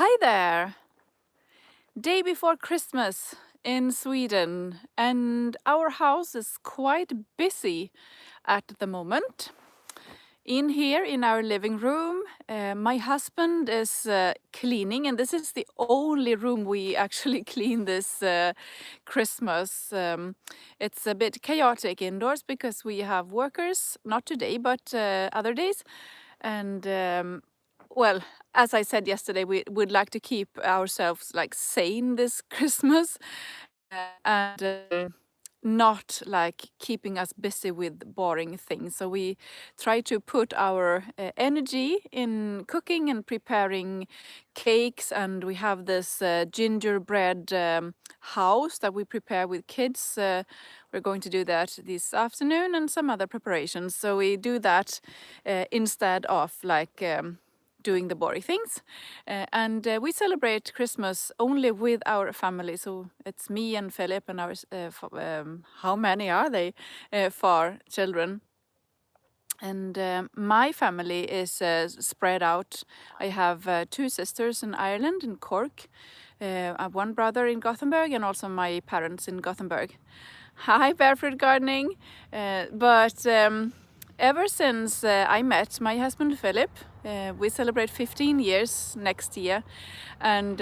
Hi there! Day before Christmas in Sweden, and our house is quite busy at the moment. In here in our living room, my husband is cleaning, and this is the only room we actually clean this Christmas. It's a bit chaotic indoors because we have workers, not today, but other days. And well, as I said yesterday, we would like to keep ourselves like sane this Christmas and not like keeping us busy with boring things. So we try to put our energy in cooking and preparing cakes, and we have this gingerbread house that we prepare with kids. We're going to do that this afternoon and some other preparations. So we do that instead of like doing the boring things. And we celebrate Christmas only with our family. So it's me and Philip and our, how many are they? 4 children. And my family is spread out. I have 2 sisters in Ireland, in Cork. I have 1 brother in Gothenburg, and also my parents in Gothenburg. Hi, Barefoot Gardening. But ever since I met my husband Philip, we celebrate 15 years next year, and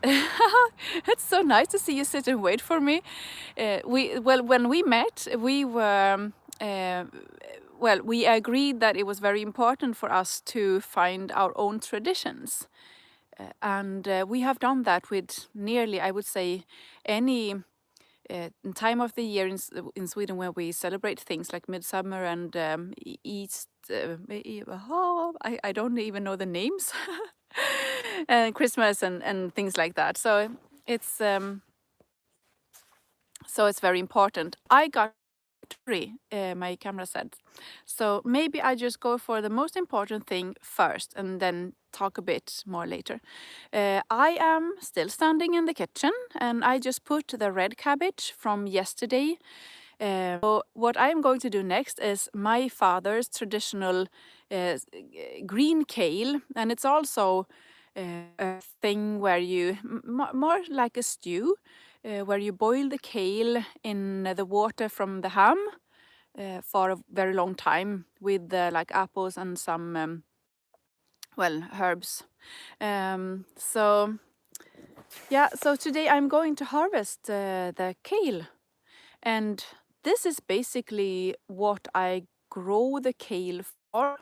it's so nice to see you sit and wait for me. When we met, we were. We agreed that it was very important for us to find our own traditions. And we have done that with nearly, I would say, any time of the year in Sweden where we celebrate things like Midsummer and East. I don't even know the names. And Christmas and things like that. So it's very important. I got battery, my camera said. So maybe I just go for the most important thing first and then talk a bit more later. I am still standing in the kitchen and I just put the red cabbage from yesterday. So what I'm going to do next is my father's traditional green kale, and it's also a thing where you, more like a stew, where you boil the kale in the water from the ham for a very long time with like apples and some herbs. So today I'm going to harvest the kale, and this is basically what I grow the kale for.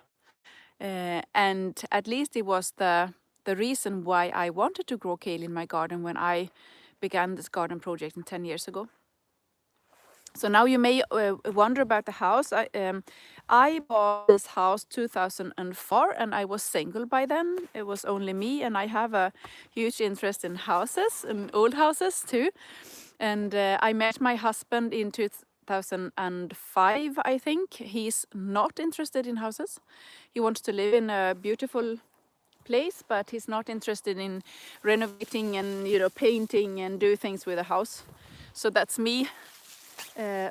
And at least it was the reason why I wanted to grow kale in my garden when I began this garden project 10 years ago. So now you may wonder about the house. I bought this house 2004 and I was single by then. It was only me, and I have a huge interest in houses, and old houses too. And I met my husband in 2005, I think. He's not interested in houses. He wants to live in a beautiful place, but he's not interested in renovating and painting and do things with a house. So that's me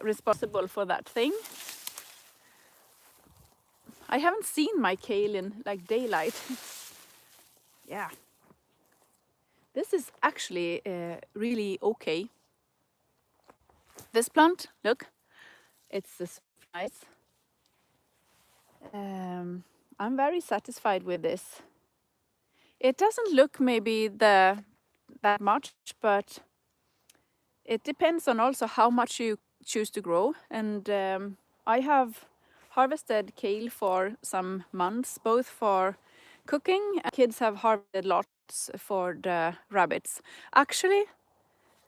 responsible for that thing. I haven't seen my kale in like daylight. Yeah. This is actually really okay. This plant, look, it's nice. I'm very satisfied with this. It doesn't look maybe that much, but it depends on also how much you choose to grow. And I have harvested kale for some months, both for cooking, and kids have harvested lots for the rabbits. Actually,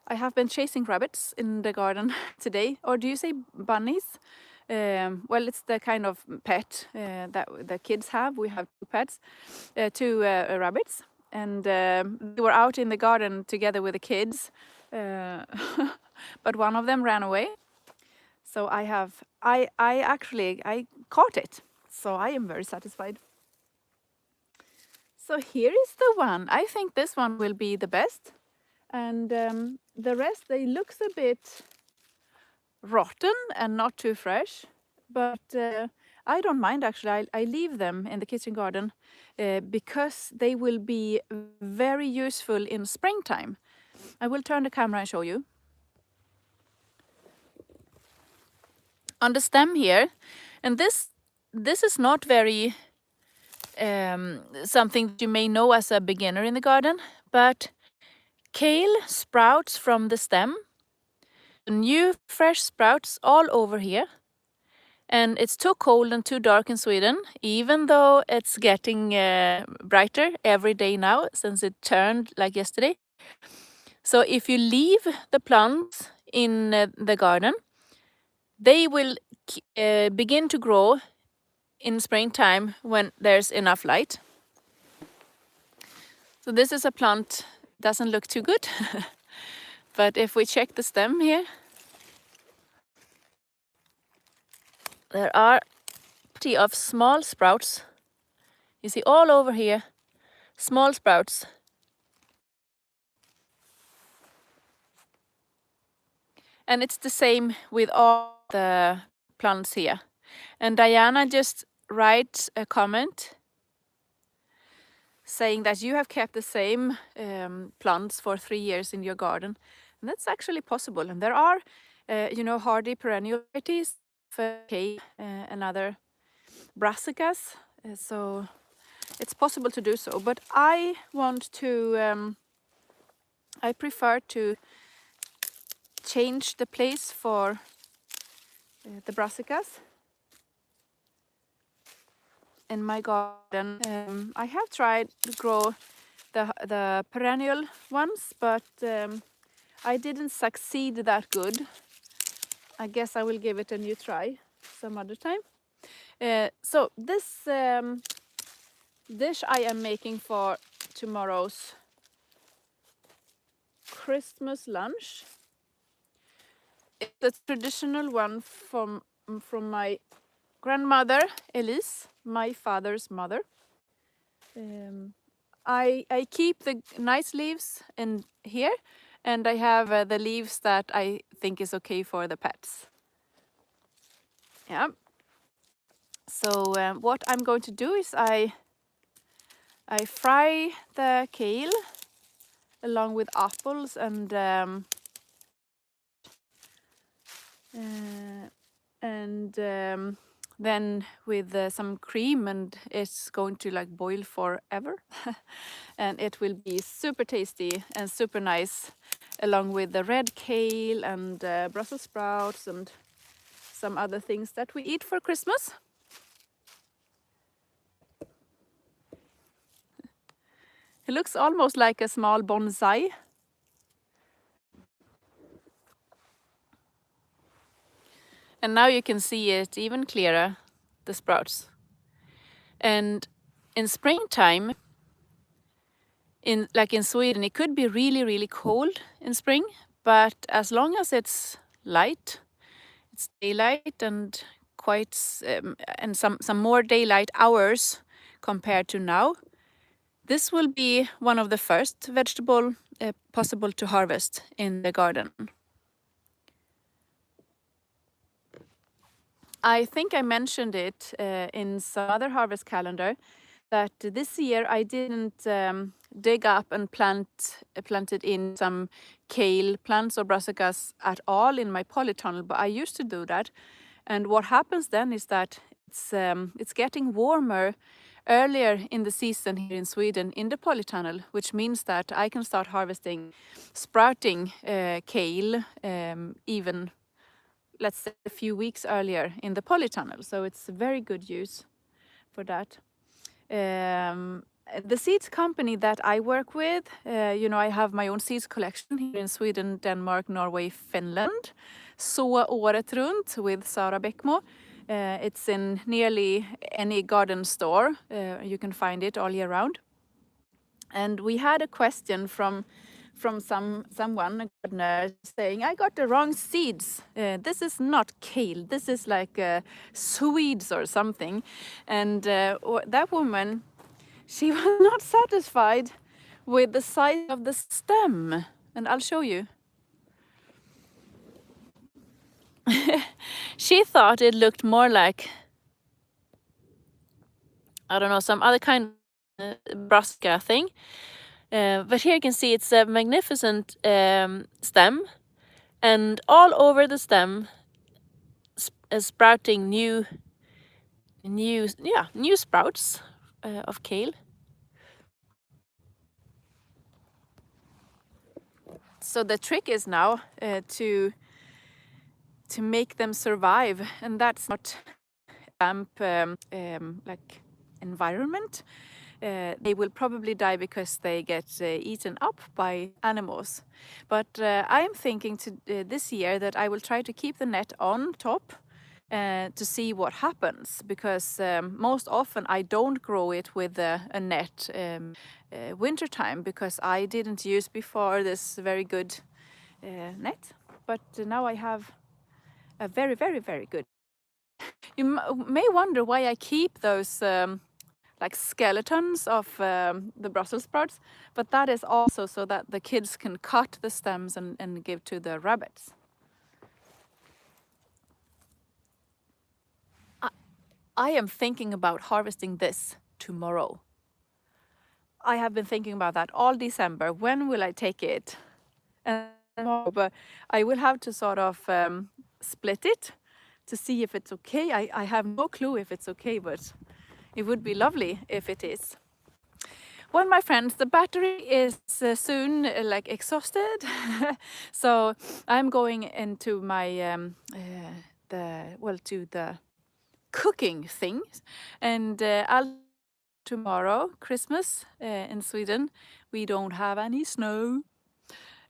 I have been chasing rabbits in the garden today. Or do you say bunnies? It's the kind of pet that the kids have. We have 2 pets, 2 rabbits, and they were out in the garden together with the kids, but one of them ran away. So I actually caught it. So I am very satisfied. So here is the one. I think this one will be the best, and the rest, they looks a bit rotten and not too fresh, but I don't mind actually. I leave them in the kitchen garden because they will be very useful in springtime. I will turn the camera and show you. On the stem here, and this is not very something that you may know as a beginner in the garden, but kale sprouts from the stem. New fresh sprouts all over here. And it's too cold and too dark in Sweden, even though it's getting brighter every day now since it turned like yesterday. So if you leave the plants in the garden, they will begin to grow in springtime when there's enough light. So this is a plant, doesn't look too good. But if we check the stem here, there are plenty of small sprouts. You see all over here, small sprouts. And it's the same with all the plants here. And Diana just writes a comment saying that you have kept the same plants for 3 years in your garden. And that's actually possible. And there are, hardy perennial varieties, kale and other brassicas. So it's possible to do so. But I want to, I prefer to change the place for the brassicas in my garden. I have tried to grow the perennial ones, but I didn't succeed that good. I guess I will give it a new try some other time. So this dish I am making for tomorrow's Christmas lunch. It's a traditional one from my grandmother, Elise, my father's mother. I keep the nice leaves in here, and I have the leaves that I think is okay for the pets. Yeah. So what I'm going to do is I fry the kale along with apples and then with some cream, and it's going to like boil forever. And it will be super tasty and super nice along with the red kale and Brussels sprouts and some other things that we eat for Christmas. It looks almost like a small bonsai. And now you can see it even clearer, the sprouts. And in springtime, like in Sweden, it could be really, really cold in spring, but as long as it's light, it's daylight and quite and some more daylight hours compared to now, this will be one of the first vegetable possible to harvest in the garden. I think I mentioned it in some other harvest calendar that this year I didn't dig up and planted in some kale plants or brassicas at all in my polytunnel, but I used to do that. And what happens then is that it's getting warmer earlier in the season here in Sweden in the polytunnel, which means that I can start harvesting sprouting kale even, let's say, a few weeks earlier in the polytunnel. So it's very good use for that. The seeds company that I work with, I have my own seeds collection here in Sweden, Denmark, Norway, Finland. Så året runt with Sara Bäckmo. It's in nearly any garden store. You can find it all year round. And we had a question from someone, a gardener, saying, I got the wrong seeds. This is not kale. This is like Swedes or something. And that woman, she was not satisfied with the size of the stem. And I'll show you. She thought it looked more like I don't know, some other kind of brassica thing. But here you can see it's a magnificent stem, and all over the stem sprouting new sprouts of kale. So the trick is now to make them survive, and that's not damp like environment. They will probably die because they get eaten up by animals. But I am thinking this year that I will try to keep the net on top to see what happens, because most often I don't grow it with a net wintertime, because I didn't use before this very good net. But now I have a very, very, very good. You may wonder why I keep those like skeletons of the Brussels sprouts, but that is also so that the kids can cut the stems and give to the rabbits. I am thinking about harvesting this tomorrow. I have been thinking about that all December. When will I take it? But I will have to sort of split it to see if it's okay. I have no clue if it's okay, but it would be lovely if it is. Well, my friends, the battery is soon like exhausted, so I'm going into my to the cooking things, and I'll tomorrow Christmas in Sweden. We don't have any snow,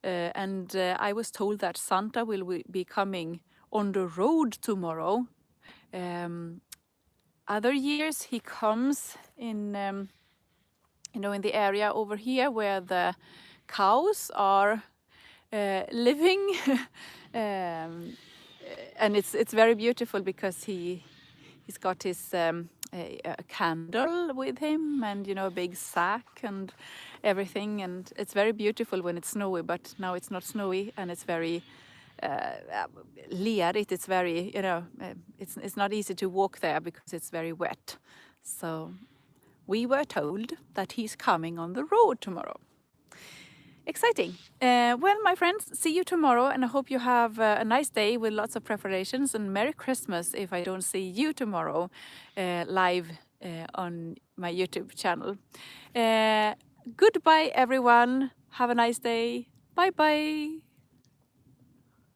and I was told that Santa will be coming on the road tomorrow. Other years he comes in in the area over here where the cows are living. And it's very beautiful because he's got his a candle with him, and a big sack and everything, and it's very beautiful when it's snowy. But now it's not snowy, and it's very lerigt. It's very it's not easy to walk there because it's very wet. So we were told that he's coming on the road tomorrow. Exciting. Well, my friends, see you tomorrow, and I hope you have a nice day with lots of preparations, and Merry Christmas if I don't see you tomorrow live on my YouTube channel. Goodbye, everyone. Have a nice day. Bye-bye.